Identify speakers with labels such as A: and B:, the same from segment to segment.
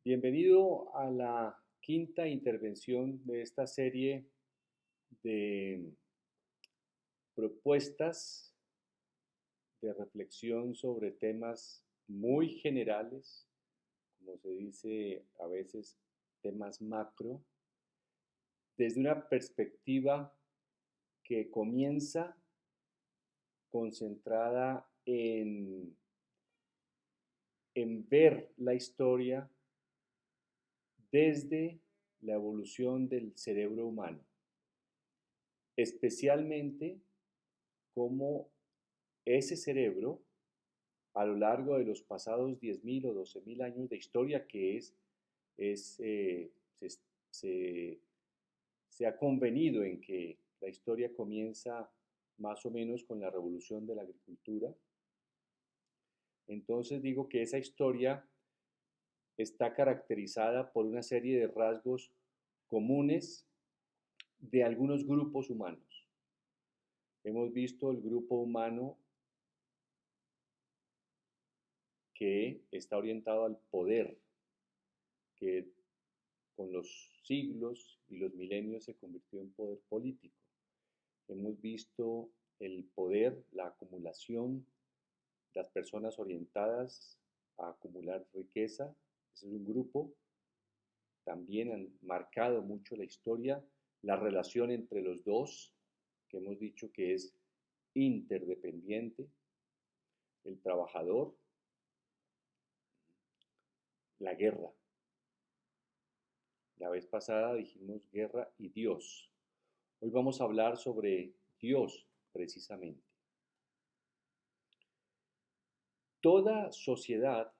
A: Bienvenido a la quinta intervención de esta serie de propuestas de reflexión sobre temas muy generales, como se dice a veces, temas macro, desde una perspectiva que comienza concentrada en ver la historia desde la evolución del cerebro humano, especialmente cómo ese cerebro, a lo largo de los pasados 10.000 o 12.000 años de historia es se, se- se ha convenido en que la historia comienza más o menos con la revolución de la agricultura. Entonces digo que esa historia está caracterizada por una serie de rasgos comunes de algunos grupos humanos. Hemos visto el grupo humano que está orientado al poder, que con los siglos y los milenios se convirtió en poder político. Hemos visto el poder, la acumulación, las personas orientadas a acumular riqueza. Ese es un grupo. También han marcado mucho la historia, la relación entre los dos, que hemos dicho que es interdependiente, el trabajador, la guerra. La vez pasada dijimos guerra y Dios. Hoy vamos a hablar sobre Dios precisamente. Toda sociedad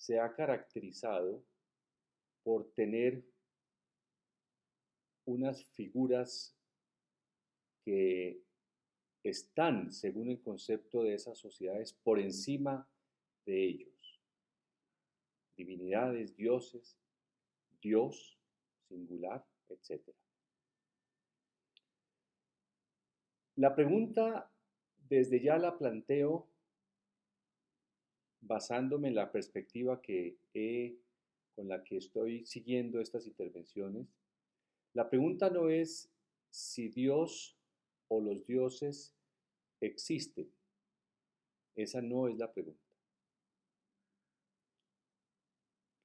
A: se ha caracterizado por tener unas figuras que están, según el concepto de esas sociedades, por encima de ellos. Divinidades, dioses, Dios singular, etc. La pregunta desde ya la planteo basándome en la perspectiva con la que estoy siguiendo estas intervenciones. La pregunta no es si Dios o los dioses existen. Esa no es la pregunta.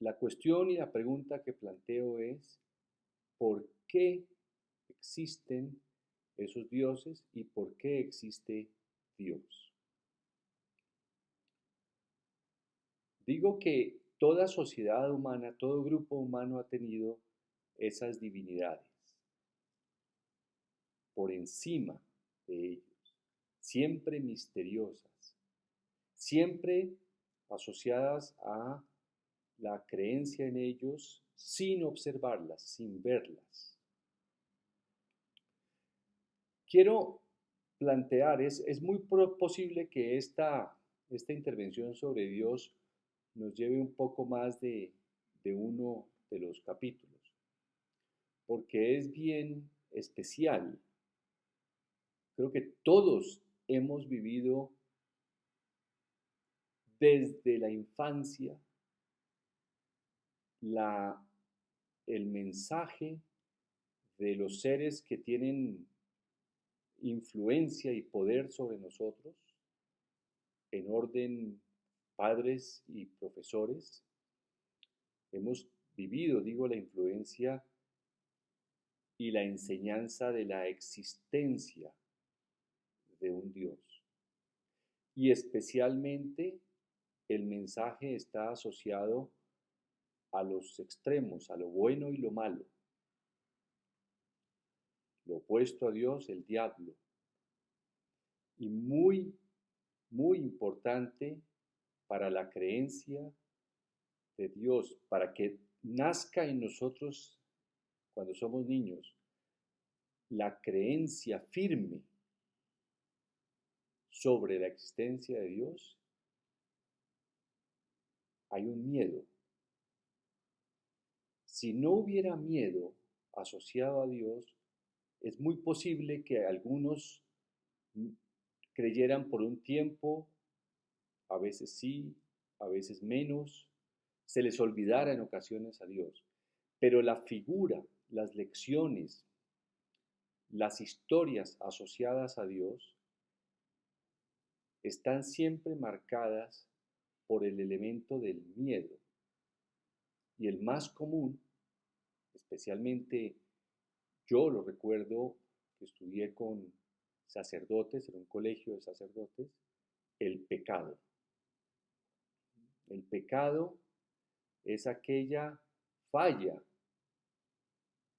A: La cuestión y la pregunta que planteo es ¿por qué existen esos dioses y por qué existe Dios? Digo que toda sociedad humana, todo grupo humano ha tenido esas divinidades por encima de ellos, siempre misteriosas, siempre asociadas a la creencia en ellos sin observarlas, sin verlas. Quiero plantear, es muy posible que esta intervención sobre Dios nos lleve un poco más de uno de los capítulos, porque es bien especial. Creo que todos hemos vivido desde la infancia la, el mensaje de los seres que tienen influencia y poder sobre nosotros, en orden padres y profesores. Hemos vivido, digo, la influencia y la enseñanza de la existencia de un Dios. Y especialmente el mensaje está asociado a los extremos, a lo bueno y lo malo. Lo opuesto a Dios, el diablo. Y muy importante para la creencia de Dios, para que nazca en nosotros cuando somos niños la creencia firme sobre la existencia de Dios, hay un miedo. Si no hubiera miedo asociado a Dios, es muy posible que algunos creyeran por un tiempo, a veces sí, a veces menos, se les olvidara en ocasiones a Dios, pero la figura, las lecciones, las historias asociadas a Dios están siempre marcadas por el elemento del miedo. Y el más común, especialmente yo lo recuerdo que estudié con sacerdotes, en un colegio de sacerdotes, el pecado. El pecado es aquella falla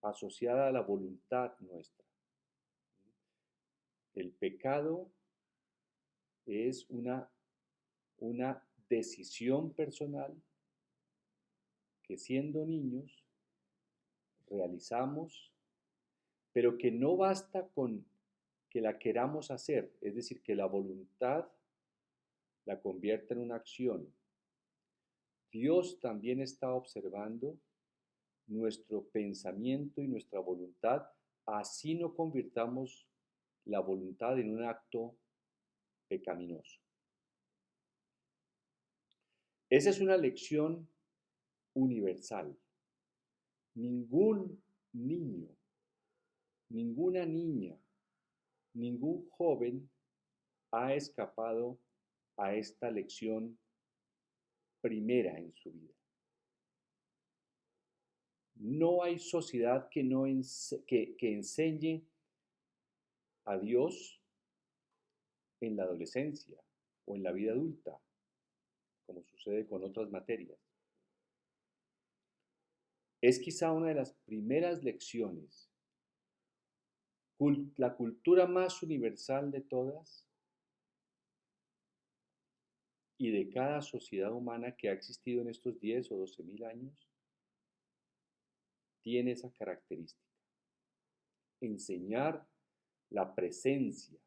A: asociada a la voluntad nuestra. El pecado es una decisión personal que siendo niños realizamos, pero que no basta con que la queramos hacer, es decir, que la voluntad la convierta en una acción. Dios también está observando nuestro pensamiento y nuestra voluntad, así no convirtamos la voluntad en un acto pecaminoso. Esa es una lección universal. Ningún niño, ninguna niña, ningún joven ha escapado a esta lección primera en su vida. No hay sociedad que enseñe a Dios en la adolescencia o en la vida adulta, como sucede con otras materias. Es quizá una de las primeras lecciones, la cultura más universal de todas y de cada sociedad humana que ha existido en estos 10 o 12.000 años, tiene esa característica. Enseñar la presencia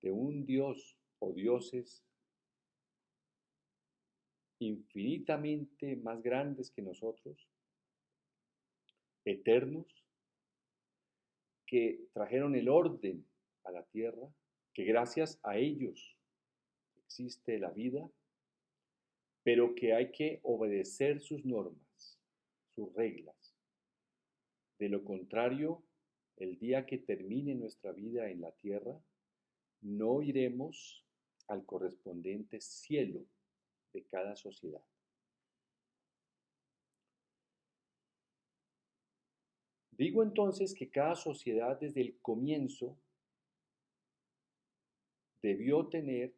A: de un Dios o dioses infinitamente más grandes que nosotros, eternos, que trajeron el orden a la tierra, que gracias a ellos existe la vida, pero que hay que obedecer sus normas, sus reglas. De lo contrario, el día que termine nuestra vida en la tierra, no iremos al correspondiente cielo de cada sociedad. Digo entonces que cada sociedad desde el comienzo debió tener,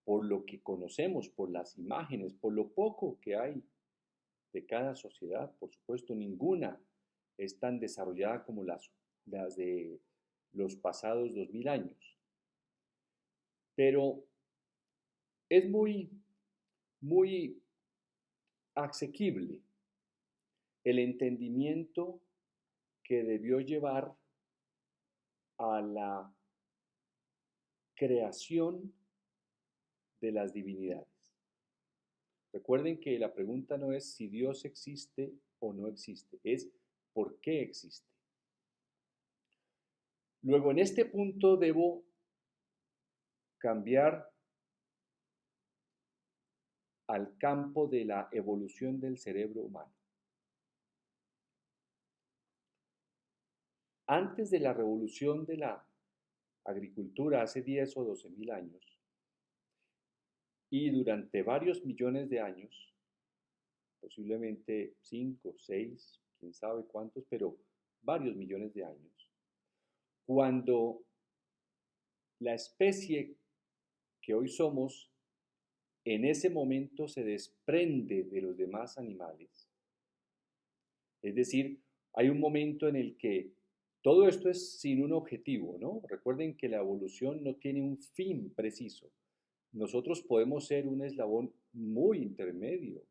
A: por lo que conocemos, por las imágenes, por lo poco que hay de cada sociedad, por supuesto, ninguna es tan desarrollada como las de los pasados 2000 años. Pero es muy asequible el entendimiento que debió llevar a la creación de las divinidades. Recuerden que la pregunta no es si Dios existe o no existe, es por qué existe. Luego, en este punto debo cambiar al campo de la evolución del cerebro humano. Antes de la revolución de la agricultura, hace 10 o 12.000 años, y durante varios millones de años, posiblemente 5, 6, quién sabe cuántos, pero varios millones de años, cuando la especie que hoy somos en ese momento se desprende de los demás animales. Es decir, hay un momento en el que todo esto es sin un objetivo, ¿no? Recuerden que la evolución no tiene un fin preciso. Nosotros podemos ser un eslabón muy intermedio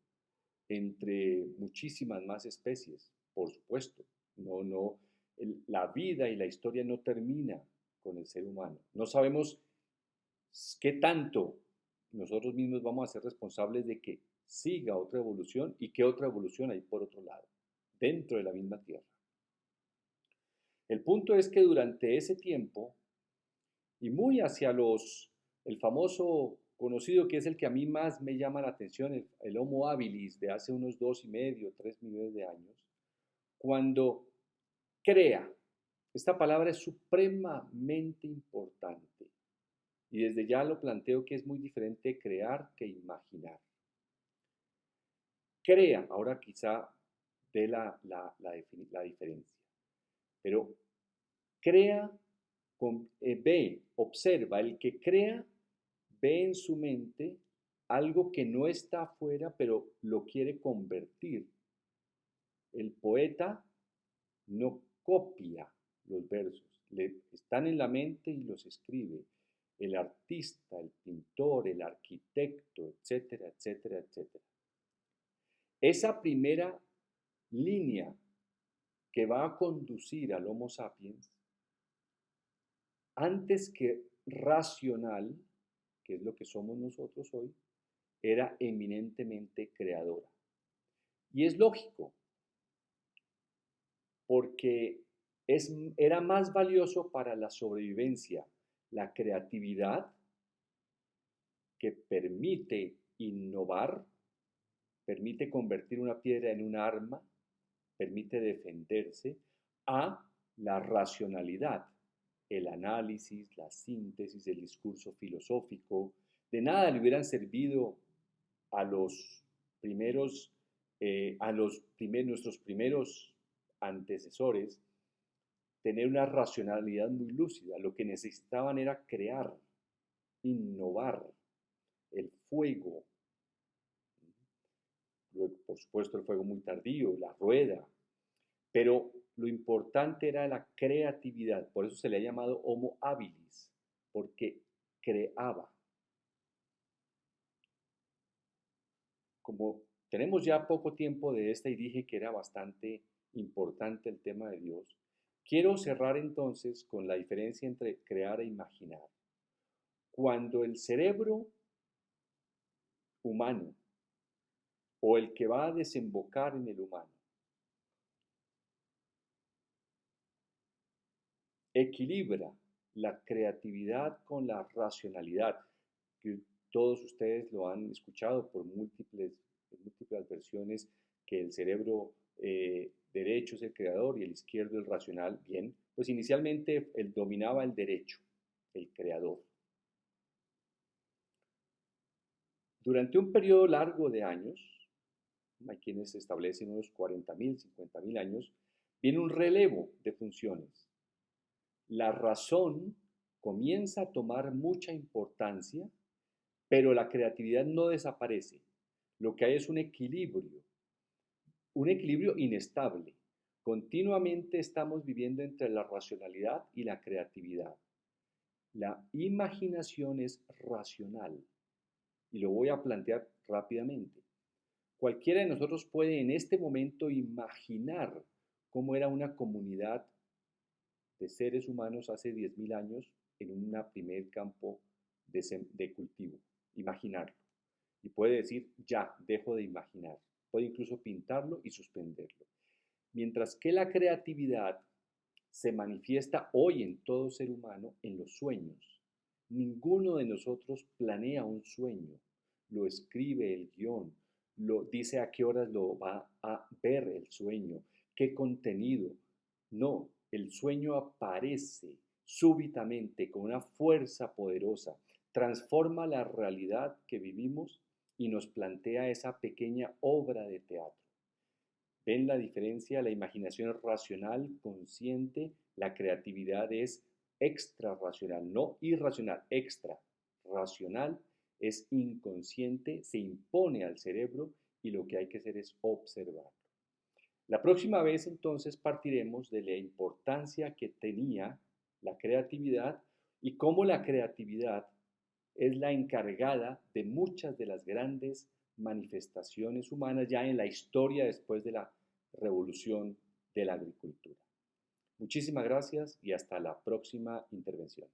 A: entre muchísimas más especies, por supuesto. La vida y la historia no termina con el ser humano. No sabemos qué tanto nosotros mismos vamos a ser responsables de que siga otra evolución y qué otra evolución hay por otro lado, dentro de la misma Tierra. El punto es que durante ese tiempo, y muy hacia el famoso conocido, que es el que a mí más me llama la atención, el Homo habilis de hace unos 2,5, 3 millones de años, cuando crea. Esta palabra es supremamente importante y desde ya lo planteo que es muy diferente crear que imaginar. Crea, ahora quizá ve la diferencia, pero crea, ve, observa, el que crea ve en su mente algo que no está afuera, pero lo quiere convertir. El poeta no copia los versos, le están en la mente y los escribe. El artista, el pintor, el arquitecto, etcétera, etcétera, etcétera. Esa primera línea que va a conducir al Homo sapiens, antes que racional, que es lo que somos nosotros hoy, era eminentemente creadora. Y es lógico, porque era más valioso para la sobrevivencia la creatividad que permite innovar, permite convertir una piedra en un arma, permite defenderse, a la racionalidad, el análisis, la síntesis, el discurso filosófico. De nada le hubieran servido a los primeros, nuestros primeros antecesores tener una racionalidad muy lúcida. Lo que necesitaban era crear, innovar, el fuego, por supuesto el fuego muy tardío, la rueda, pero lo importante era la creatividad, por eso se le ha llamado Homo habilis, porque creaba. Como tenemos ya poco tiempo de esta y dije que era bastante importante el tema de Dios, quiero cerrar entonces con la diferencia entre crear e imaginar. Cuando el cerebro humano o el que va a desembocar en el humano equilibra la creatividad con la racionalidad, que todos ustedes lo han escuchado por múltiples versiones, que el cerebro derecho es el creador y el izquierdo el racional. Bien, pues inicialmente él dominaba el derecho, el creador. Durante un periodo largo de años, hay quienes establecen unos 40.000, 50.000 años, viene un relevo de funciones. La razón comienza a tomar mucha importancia, pero la creatividad no desaparece. Lo que hay es un equilibrio inestable. Continuamente estamos viviendo entre la racionalidad y la creatividad. La imaginación es racional y lo voy a plantear rápidamente. Cualquiera de nosotros puede en este momento imaginar cómo era una comunidad de seres humanos hace 10.000 años en un primer campo de cultivo. Imaginarlo. Y puede decir, ya, dejo de imaginar. Puede incluso pintarlo y suspenderlo. Mientras que la creatividad se manifiesta hoy en todo ser humano en los sueños. Ninguno de nosotros planea un sueño, lo escribe el guión, lo dice a qué horas lo va a ver el sueño, qué contenido. No, el sueño aparece súbitamente con una fuerza poderosa, transforma la realidad que vivimos y nos plantea esa pequeña obra de teatro. ¿Ven la diferencia? La imaginación es racional, consciente, la creatividad es extrarracional, no irracional, extra. Racional es inconsciente, se impone al cerebro y lo que hay que hacer es observarlo. La próxima vez entonces partiremos de la importancia que tenía la creatividad y cómo la creatividad es la encargada de muchas de las grandes manifestaciones humanas ya en la historia después de la revolución de la agricultura. Muchísimas gracias y hasta la próxima intervención.